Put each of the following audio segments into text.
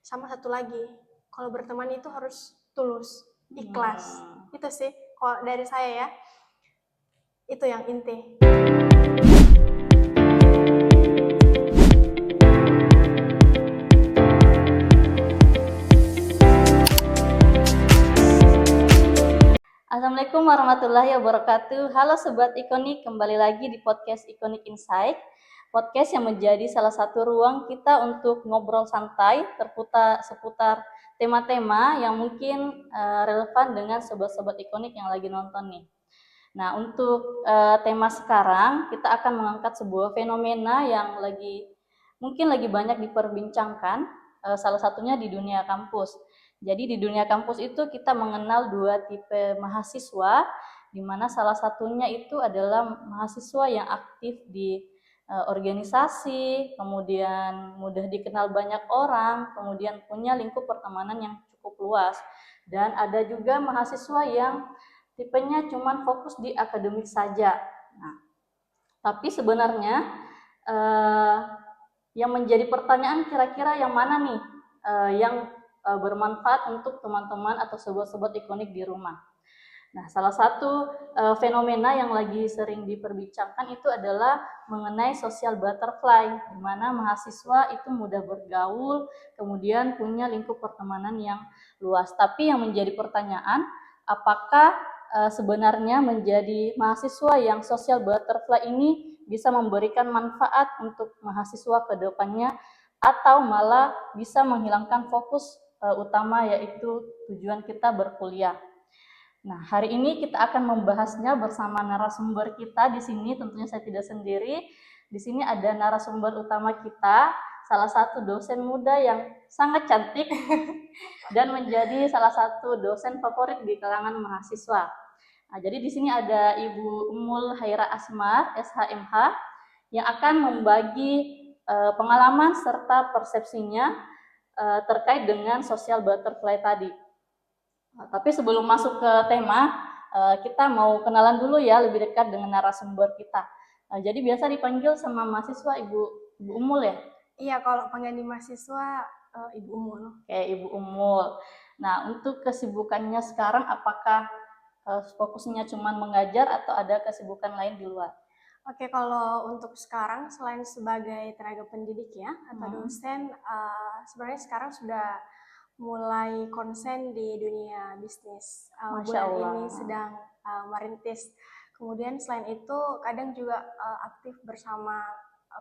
Sama satu lagi, kalau berteman itu harus tulus, ikhlas. Itu sih kalau dari saya ya, itu yang inti. Assalamualaikum warahmatullahi wabarakatuh. Halo Sobat Ikonik, kembali lagi di podcast Ikonik Insight. Podcast yang menjadi salah satu ruang kita untuk ngobrol santai seputar tema-tema yang mungkin relevan dengan sobat-sobat Ikonik yang lagi nonton nih. Nah, untuk tema sekarang kita akan mengangkat sebuah fenomena yang mungkin lagi banyak diperbincangkan, salah satunya di dunia kampus. Jadi di dunia kampus itu kita mengenal dua tipe mahasiswa, di mana salah satunya itu adalah mahasiswa yang aktif di organisasi, kemudian mudah dikenal banyak orang, kemudian punya lingkup pertemanan yang cukup luas. Dan ada juga mahasiswa yang tipenya cuman fokus di akademik saja. Nah, tapi sebenarnya yang menjadi pertanyaan kira-kira yang mana nih yang bermanfaat untuk teman-teman atau sobat-sobat Ikonik di rumah. Nah, salah satu fenomena yang lagi sering diperbincangkan itu adalah mengenai social butterfly, di mana mahasiswa itu mudah bergaul, kemudian punya lingkup pertemanan yang luas. Tapi yang menjadi pertanyaan, apakah sebenarnya menjadi mahasiswa yang social butterfly ini bisa memberikan manfaat untuk mahasiswa ke depannya atau malah bisa menghilangkan fokus utama, yaitu tujuan kita berkuliah. Nah, hari ini kita akan membahasnya bersama narasumber kita di sini. Tentunya saya tidak sendiri. Di sini ada narasumber utama kita, salah satu dosen muda yang sangat cantik dan menjadi salah satu dosen favorit di kalangan mahasiswa. Nah, jadi di sini ada Ibu Ummul Haira Asmar, SHMH, yang akan membagi pengalaman serta persepsinya terkait dengan social butterfly tadi. Nah, tapi sebelum masuk ke tema, kita mau kenalan dulu ya lebih dekat dengan narasumber kita. Jadi biasa dipanggil sama mahasiswa Ibu Ummul ya? Iya, kalau panggil di mahasiswa Ibu Ummul. Oke, Ibu Ummul. Nah, untuk kesibukannya sekarang apakah fokusnya cuma mengajar atau ada kesibukan lain di luar? Oke, kalau untuk sekarang selain sebagai tenaga pendidik ya atau dosen, sebenarnya sekarang sudah mulai konsen di dunia bisnis. Bulan ini sedang merintis. Kemudian selain itu kadang juga aktif bersama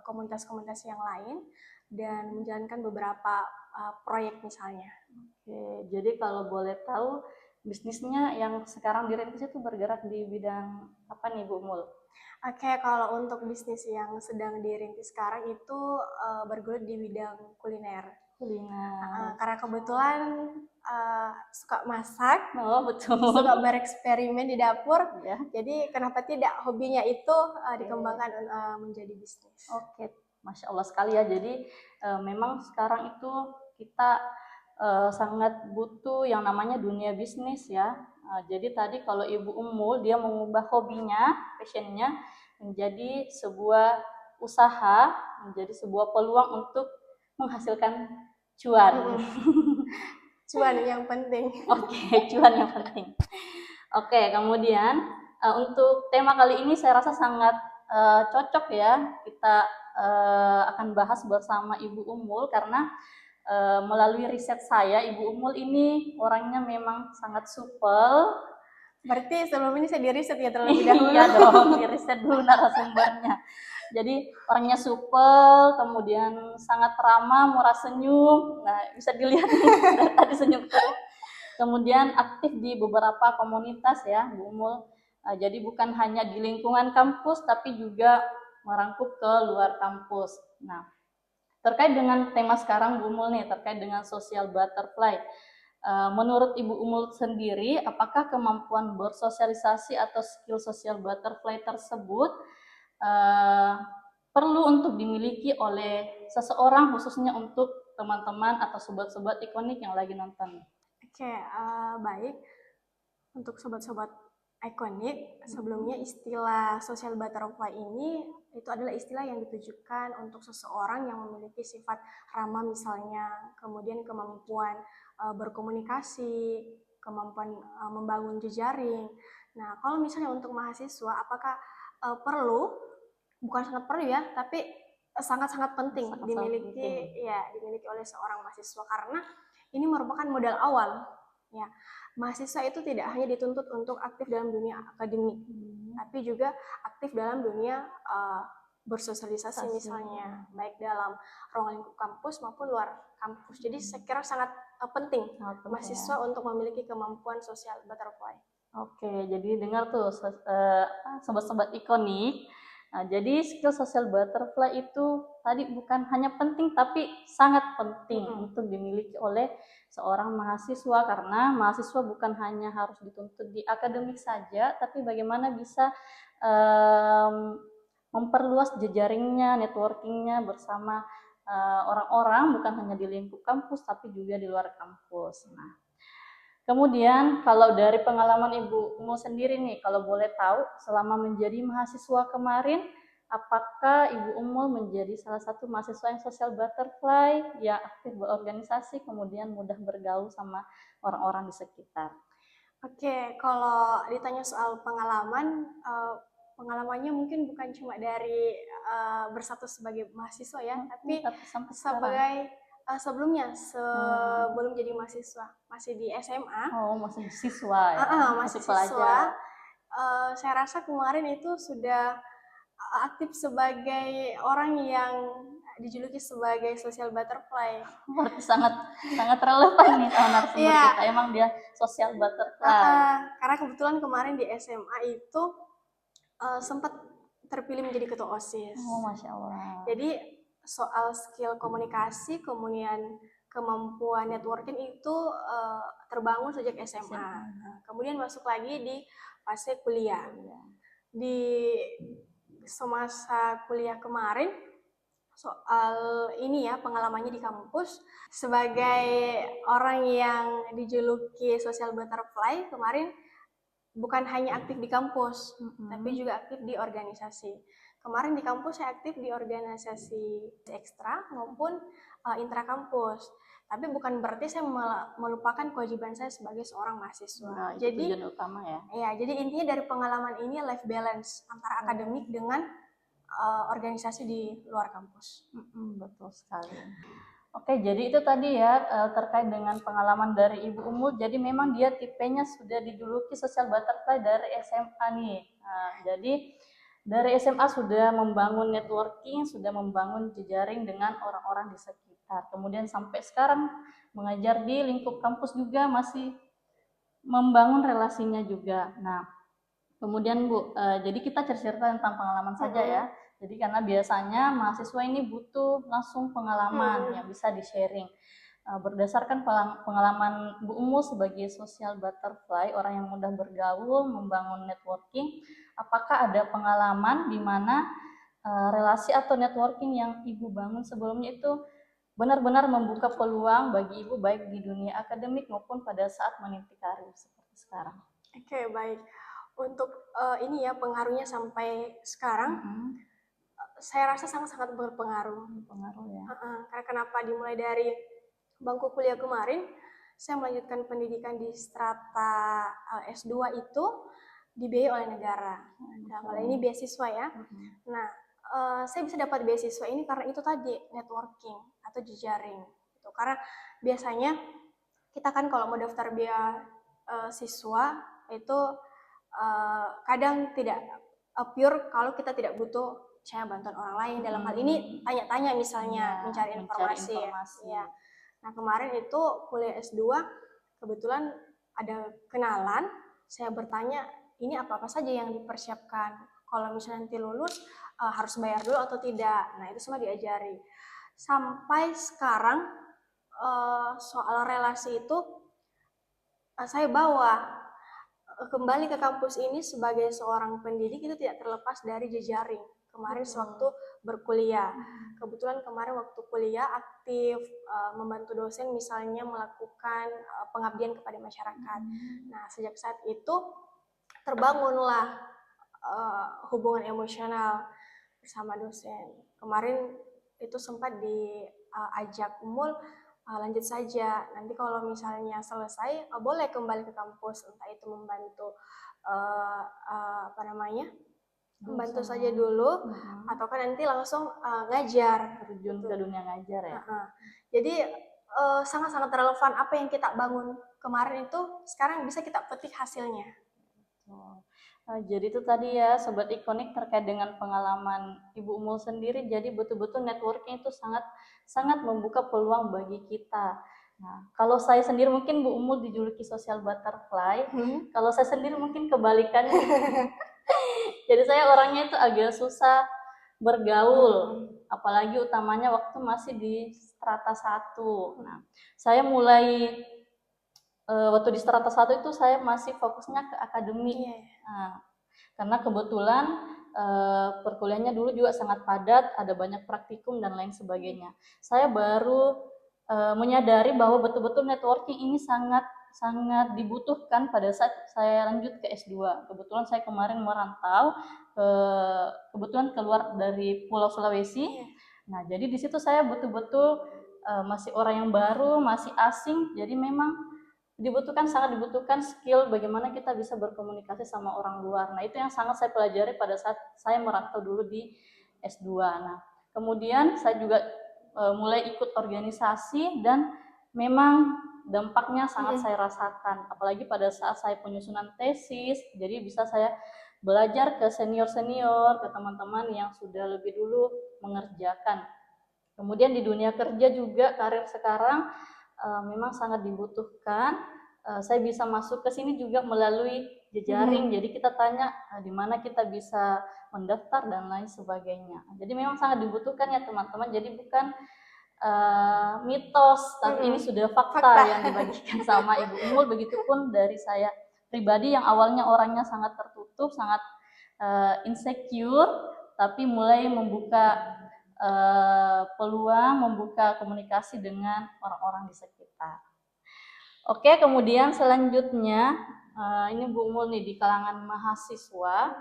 komunitas-komunitas yang lain dan menjalankan beberapa proyek misalnya. Oke, jadi kalau boleh tahu bisnisnya yang sekarang dirintis itu bergerak di bidang apa nih Bu Mul? Oke, kalau untuk bisnis yang sedang dirintis sekarang itu bergelut di bidang kuliner. Karena kebetulan suka masak, betul. suka bereksperimen di dapur, ya. Jadi kenapa tidak hobinya itu dikembangkan menjadi bisnis. Oke, Masya Allah sekali ya. Jadi memang sekarang itu kita sangat butuh yang namanya dunia bisnis ya. Jadi tadi kalau Ibu Ummul dia mengubah hobinya, passionnya menjadi sebuah usaha, menjadi sebuah peluang untuk menghasilkan cuan. Cuan yang penting. Oke, cuan yang penting. Oke, kemudian untuk tema kali ini saya rasa sangat cocok ya. Kita akan bahas bersama Ibu Ummul karena melalui riset saya, Ibu Ummul ini orangnya memang sangat supel. Berarti sebelum ini saya di-riset ya terlebih dahulu. Iya dong, di-riset dulu narasumbernya. Jadi orangnya supel, kemudian sangat ramah, murah senyum. Nah, bisa dilihat dari tadi senyum. Kemudian aktif di beberapa komunitas ya, Bu Ummul. Jadi bukan hanya di lingkungan kampus, tapi juga merangkup ke luar kampus. Nah, terkait dengan tema sekarang Bu Ummul nih, terkait dengan social butterfly. Menurut Ibu Ummul sendiri, apakah kemampuan bersosialisasi atau skill social butterfly tersebut perlu untuk dimiliki oleh seseorang, khususnya untuk teman-teman atau sobat-sobat Ikonik yang lagi nonton? Oke, baik. Untuk sobat-sobat ikonik. Sebelumnya istilah social butterfly ini itu adalah istilah yang ditujukan untuk seseorang yang memiliki sifat ramah misalnya, kemudian kemampuan berkomunikasi, kemampuan membangun jejaring. Nah, kalau misalnya untuk mahasiswa, apakah perlu? Bukan sangat perlu ya, tapi sangat-sangat penting dimiliki oleh seorang mahasiswa karena ini merupakan modal awal ya. Mahasiswa itu tidak hanya dituntut untuk aktif dalam dunia akademik, tapi juga aktif dalam dunia bersosialisasi misalnya, baik dalam ruang lingkup kampus maupun luar kampus. Jadi saya kira sangat penting mahasiswa untuk memiliki kemampuan sosial butterfly. Oke, jadi dengar tuh sobat-sobat ikonik. Nah, jadi skill social butterfly itu tadi bukan hanya penting tapi sangat penting untuk dimiliki oleh seorang mahasiswa, karena mahasiswa bukan hanya harus dituntut di akademik saja, tapi bagaimana bisa memperluas jejaringnya, networkingnya bersama orang-orang, bukan hanya di lingkup kampus tapi juga di luar kampus. Nah, kemudian kalau dari pengalaman Ibu Umul sendiri nih, kalau boleh tahu selama menjadi mahasiswa kemarin, apakah Ibu Umul menjadi salah satu mahasiswa yang social butterfly, yang aktif berorganisasi, kemudian mudah bergaul sama orang-orang di sekitar? Oke, kalau ditanya soal pengalaman, pengalamannya mungkin bukan cuma dari bersatu sebagai mahasiswa ya, tapi sebagai sebelumnya, sebelum jadi mahasiswa, masih di SMA. Oh, masih siswa ya? Masih siswa. Saya rasa kemarin itu sudah aktif sebagai orang yang dijuluki sebagai social butterfly. Berarti sangat relevan nih sama narasumber kita. Emang dia social butterfly. Karena kebetulan kemarin di SMA itu sempat terpilih menjadi ketua OSIS. Oh, Masya Allah. Jadi soal skill komunikasi, kemudian kemampuan networking itu terbangun sejak SMA. Kemudian masuk lagi di fase kuliah. Di semasa kuliah kemarin, soal ini ya, pengalamannya di kampus sebagai orang yang dijuluki social butterfly kemarin, bukan hanya aktif di kampus, tapi juga aktif di organisasi. Kemarin di kampus saya aktif di organisasi ekstra maupun intrakampus. Tapi bukan berarti saya melupakan kewajiban saya sebagai seorang mahasiswa. Nah, itu jadi tujuan utama ya. Ya, jadi intinya dari pengalaman ini life balance antara akademik dengan organisasi di luar kampus. Betul sekali. Oke, jadi itu tadi ya terkait dengan pengalaman dari Ibu Umul. Jadi memang dia tipenya sudah dijuluki social butterfly dari SMA nih. Nah, jadi dari SMA sudah membangun networking, sudah membangun jejaring dengan orang-orang di sekitar. Kemudian sampai sekarang mengajar di lingkup kampus juga masih membangun relasinya juga. Nah, kemudian Bu, jadi kita cerita tentang pengalaman saja ya. Jadi karena biasanya mahasiswa ini butuh langsung pengalaman yang bisa di-sharing. Berdasarkan pengalaman Bu Umul sebagai social butterfly, orang yang mudah bergaul, membangun networking, apakah ada pengalaman di mana relasi atau networking yang Ibu bangun sebelumnya itu benar-benar membuka peluang bagi Ibu baik di dunia akademik maupun pada saat meniti karir seperti sekarang? Oke, baik. Untuk ini ya, pengaruhnya sampai sekarang, saya rasa sangat-sangat berpengaruh. Berpengaruh ya. Karena kenapa dimulai dari bangku kuliah kemarin, saya melanjutkan pendidikan di strata S2 itu dibiayai oleh negara. Nah, kalau ini beasiswa ya. Nah, saya bisa dapat beasiswa ini karena itu tadi, networking atau jejaring. Gitu. Karena biasanya kita kan kalau mau daftar beasiswa itu kadang tidak pure kalau kita tidak butuh saya bantuan orang lain, dalam hal ini tanya-tanya misalnya, mencari informasi. Ya. Nah, kemarin itu kuliah S2 kebetulan ada kenalan, saya bertanya ini apa-apa saja yang dipersiapkan, kalau misalnya nanti lulus harus bayar dulu atau tidak. Nah, itu semua diajari. Sampai sekarang soal relasi itu saya bawa kembali ke kampus ini sebagai seorang pendidik itu tidak terlepas dari jejaring. Kemarin sewaktu berkuliah, kebetulan kemarin waktu kuliah aktif membantu dosen misalnya melakukan pengabdian kepada masyarakat. Nah, sejak saat itu terbangunlah hubungan emosional bersama dosen. Kemarin itu sempat diajak Umul, lanjut saja. Nanti kalau misalnya selesai, boleh kembali ke kampus, entah itu membantu apa namanya, membantu saja dulu, atau kan nanti langsung ngajar. Terjun ke dunia ngajar ya. Jadi sangat-sangat relevan apa yang kita bangun kemarin itu sekarang bisa kita petik hasilnya. Jadi itu tadi ya Sobat Ikonik terkait dengan pengalaman Ibu Umul sendiri, jadi betul-betul networking itu sangat membuka peluang bagi kita. Nah, kalau saya sendiri mungkin Bu Umul dijuluki social butterfly, kalau saya sendiri mungkin kebalikannya. Jadi saya orangnya itu agak susah bergaul, apalagi utamanya waktu masih di strata 1. Nah, saya mulai waktu di strata 1 itu saya masih fokusnya ke akademik. Nah, karena kebetulan perkuliahannya dulu juga sangat padat, ada banyak praktikum dan lain sebagainya. Saya baru menyadari bahwa betul-betul networking ini sangat dibutuhkan pada saat saya lanjut ke S2. Kebetulan saya kemarin merantau, kebetulan keluar dari Pulau Sulawesi. Nah, jadi di situ saya betul-betul masih orang yang baru, masih asing, jadi memang sangat dibutuhkan skill bagaimana kita bisa berkomunikasi sama orang luar. Nah, itu yang sangat saya pelajari pada saat saya merantau dulu di S2. Nah, kemudian saya juga mulai ikut organisasi dan memang dampaknya sangat saya rasakan. Apalagi pada saat saya penyusunan tesis, jadi bisa saya belajar ke senior-senior, ke teman-teman yang sudah lebih dulu mengerjakan. Kemudian di dunia kerja juga, karir sekarang memang sangat dibutuhkan. Saya bisa masuk ke sini juga melalui jejaring. Jadi kita tanya di mana kita bisa mendaftar dan lain sebagainya. Jadi memang sangat dibutuhkan ya teman-teman. Jadi bukan mitos, tapi ini sudah fakta yang dibagikan sama Ibu Umul. Begitupun dari saya pribadi yang awalnya orangnya sangat tertutup, sangat insecure, tapi mulai membuka peluang, membuka komunikasi dengan orang-orang di sekitar. Oke, kemudian selanjutnya ini Bu Umul nih, di kalangan mahasiswa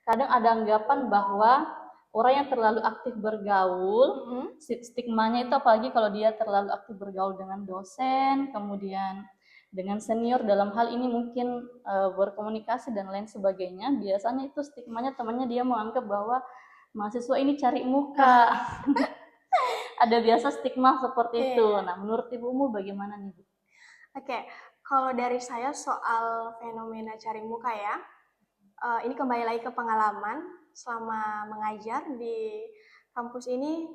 kadang ada anggapan bahwa orang yang terlalu aktif bergaul, stigmanya itu apalagi kalau dia terlalu aktif bergaul dengan dosen, kemudian dengan senior dalam hal ini mungkin berkomunikasi dan lain sebagainya, biasanya itu stigmanya temannya dia menganggap bahwa mahasiswa ini cari muka. Ada biasa stigma seperti itu. Nah, menurut Ibu Umul bagaimana nih, Bu? Oke, kalau dari saya soal fenomena cari muka ya, ini kembali lagi ke pengalaman selama mengajar di kampus ini.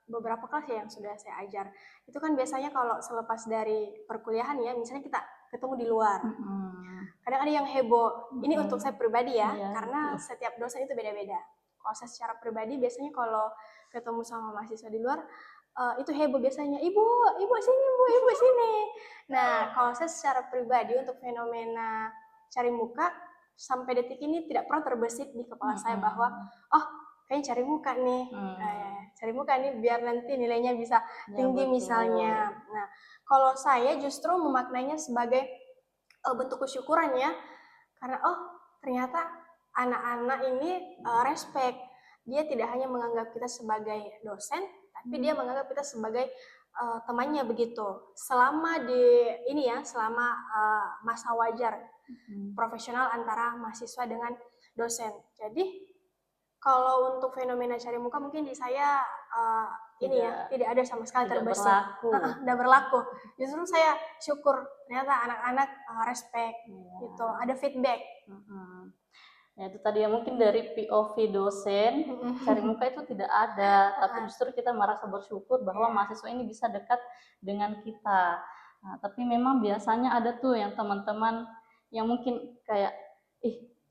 Beberapa kelas ya yang sudah saya ajar, itu kan biasanya kalau selepas dari perkuliahan ya, misalnya kita ketemu di luar, kadang ada yang heboh. Ini untuk saya pribadi ya, karena setiap dosen itu beda-beda. Kalau saya secara pribadi biasanya kalau ketemu sama mahasiswa di luar, itu heboh biasanya, ibu sini, ibu sini. Nah, kalau saya secara pribadi untuk fenomena cari muka sampai detik ini tidak pernah terbesit di kepala saya bahwa kayaknya cari muka nih, cari muka nih biar nanti nilainya bisa tinggi misalnya. Nah, kalau saya justru memaknainya sebagai bentuk kesyukuran ya, karena ternyata anak-anak ini respect. Dia tidak hanya menganggap kita sebagai dosen, tapi dia menganggap kita sebagai temannya begitu. Selama selama masa wajar profesional antara mahasiswa dengan dosen. Jadi kalau untuk fenomena cari muka mungkin di saya tidak ada sama sekali terbesit. Tidak berlaku. Justru saya syukur ternyata anak-anak respect gitu, ada feedback. Ya itu tadi ya, mungkin dari POV dosen cari muka itu tidak ada, tapi justru kita merasa bersyukur bahwa mahasiswa ini bisa dekat dengan kita. Nah, tapi memang biasanya ada tuh yang teman-teman yang mungkin kayak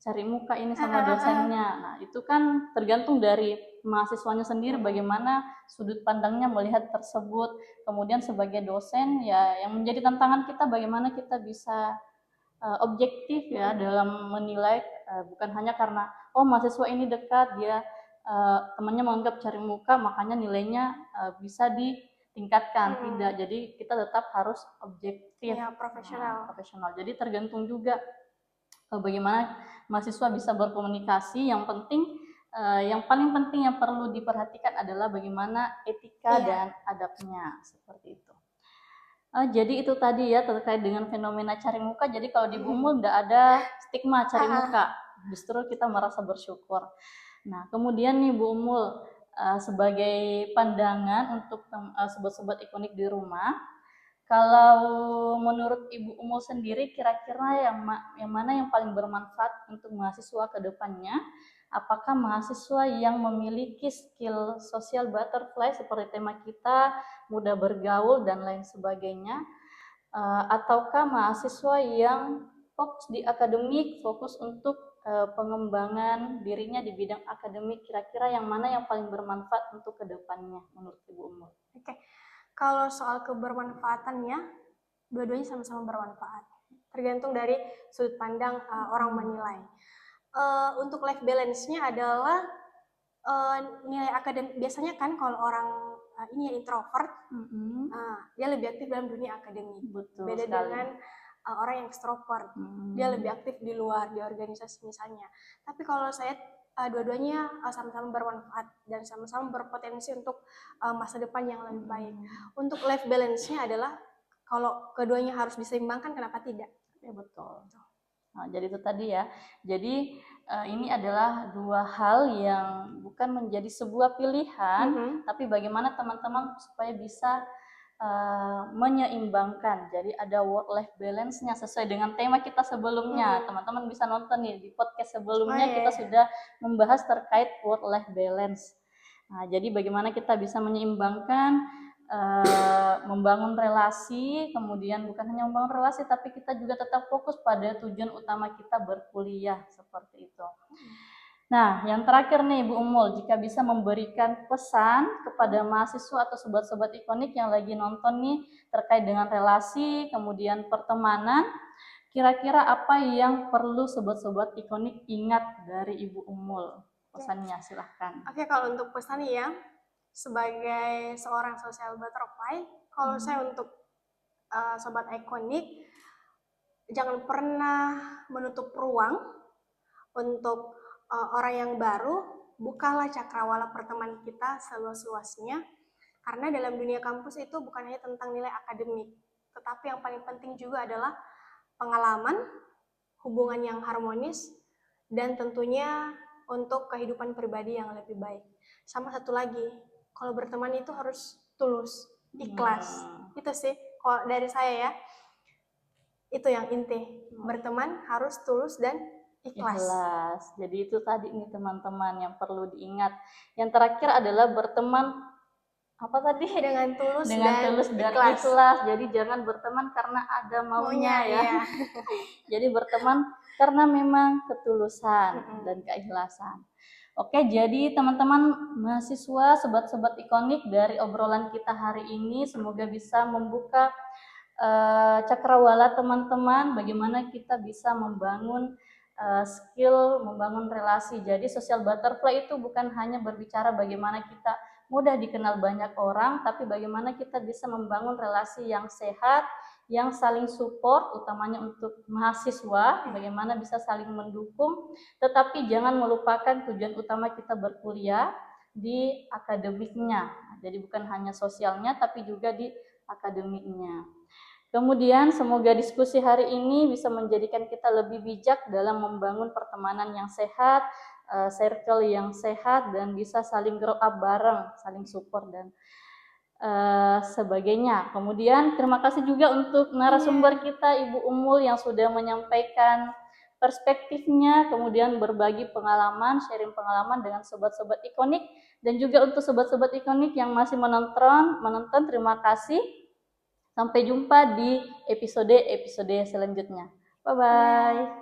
cari muka ini sama dosennya. Nah, itu kan tergantung dari mahasiswanya sendiri bagaimana sudut pandangnya melihat tersebut. Kemudian sebagai dosen ya yang menjadi tantangan kita bagaimana kita bisa objektif ya dalam menilai, bukan hanya karena mahasiswa ini dekat, dia temannya menganggap cari muka makanya nilainya bisa ditingkatkan. Tidak, jadi kita tetap harus objektif, profesional. Jadi tergantung juga bagaimana mahasiswa bisa berkomunikasi. Yang paling penting yang perlu diperhatikan adalah bagaimana etika dan adabnya, seperti itu. Jadi itu tadi ya terkait dengan fenomena cari muka. Jadi kalau di Bumul nggak ada stigma cari muka, justru kita merasa bersyukur. Nah, kemudian nih Bu Umul, sebagai pandangan untuk sobat-sobat ikonik di rumah, kalau menurut Ibu Umul sendiri, kira-kira yang mana yang paling bermanfaat untuk mahasiswa ke depannya? Apakah mahasiswa yang memiliki skill social butterfly seperti tema kita, mudah bergaul dan lain sebagainya, ataukah mahasiswa yang fokus di akademik, fokus untuk pengembangan dirinya di bidang akademik? Kira-kira yang mana yang paling bermanfaat untuk kedepannya menurut Ibu Umul? Oke, kalau soal kebermanfaatannya, dua-duanya sama-sama bermanfaat. Tergantung dari sudut pandang orang menilai. Untuk life balance-nya adalah nilai akademik. Biasanya kan kalau orang ini ya introvert, dia lebih aktif dalam dunia akademik. Betul Beda sekali. dengan orang yang extrovert, dia lebih aktif di luar, di organisasi misalnya. Tapi kalau saya dua-duanya sama-sama bermanfaat dan sama-sama berpotensi untuk masa depan yang lebih baik. Untuk life balance-nya adalah kalau keduanya harus diseimbangkan, kenapa tidak? Ya betul. Nah, jadi itu tadi ya. Jadi ini adalah dua hal yang bukan menjadi sebuah pilihan, tapi bagaimana teman-teman supaya bisa menyeimbangkan. Jadi ada work-life balance-nya sesuai dengan tema kita sebelumnya. Teman-teman bisa nonton nih di podcast sebelumnya, kita sudah membahas terkait work-life balance. Nah, jadi bagaimana kita bisa menyeimbangkan membangun relasi, kemudian bukan hanya membangun relasi, tapi kita juga tetap fokus pada tujuan utama kita berkuliah, seperti itu. Nah, yang terakhir nih Bu Umul, jika bisa memberikan pesan kepada mahasiswa atau sobat-sobat ikonik yang lagi nonton nih terkait dengan relasi, kemudian pertemanan, kira-kira apa yang perlu sobat-sobat ikonik ingat dari Ibu Umul? Pesannya silahkan. Oke, kalau untuk pesan ya, sebagai seorang social butterfly, kalau saya untuk sobat ikonik, jangan pernah menutup ruang untuk orang yang baru. Bukalah cakrawala pertemanan kita seluas-luasnya, karena dalam dunia kampus itu bukan hanya tentang nilai akademik, tetapi yang paling penting juga adalah pengalaman, hubungan yang harmonis, dan tentunya untuk kehidupan pribadi yang lebih baik. Sama satu lagi, kalau berteman itu harus tulus, ikhlas. Itu sih kalau dari saya ya, itu yang inti. Berteman harus tulus dan ikhlas. Jadi itu tadi nih teman-teman yang perlu diingat. Yang terakhir adalah berteman apa tadi? Dengan tulus dan ikhlas. Jadi jangan berteman karena ada maunya ya. Jadi berteman karena memang ketulusan dan keikhlasan. Oke, jadi teman-teman mahasiswa, sobat-sobat ikonik, dari obrolan kita hari ini semoga bisa membuka cakrawala teman-teman, bagaimana kita bisa membangun skill, membangun relasi. Jadi social butterfly itu bukan hanya berbicara bagaimana kita mudah dikenal banyak orang, tapi bagaimana kita bisa membangun relasi yang sehat, yang saling support, utamanya untuk mahasiswa, bagaimana bisa saling mendukung, tetapi jangan melupakan tujuan utama kita berkuliah di akademiknya. Jadi bukan hanya sosialnya, tapi juga di akademiknya. Kemudian semoga diskusi hari ini bisa menjadikan kita lebih bijak dalam membangun pertemanan yang sehat, circle yang sehat, dan bisa saling grow up bareng, saling support dan sebagainya. Kemudian terima kasih juga untuk narasumber kita Ibu Umul yang sudah menyampaikan perspektifnya, kemudian berbagi pengalaman, sharing pengalaman dengan sobat-sobat ikonik, dan juga untuk sobat-sobat ikonik yang masih menonton, terima kasih. Sampai jumpa di episode selanjutnya. Bye-bye.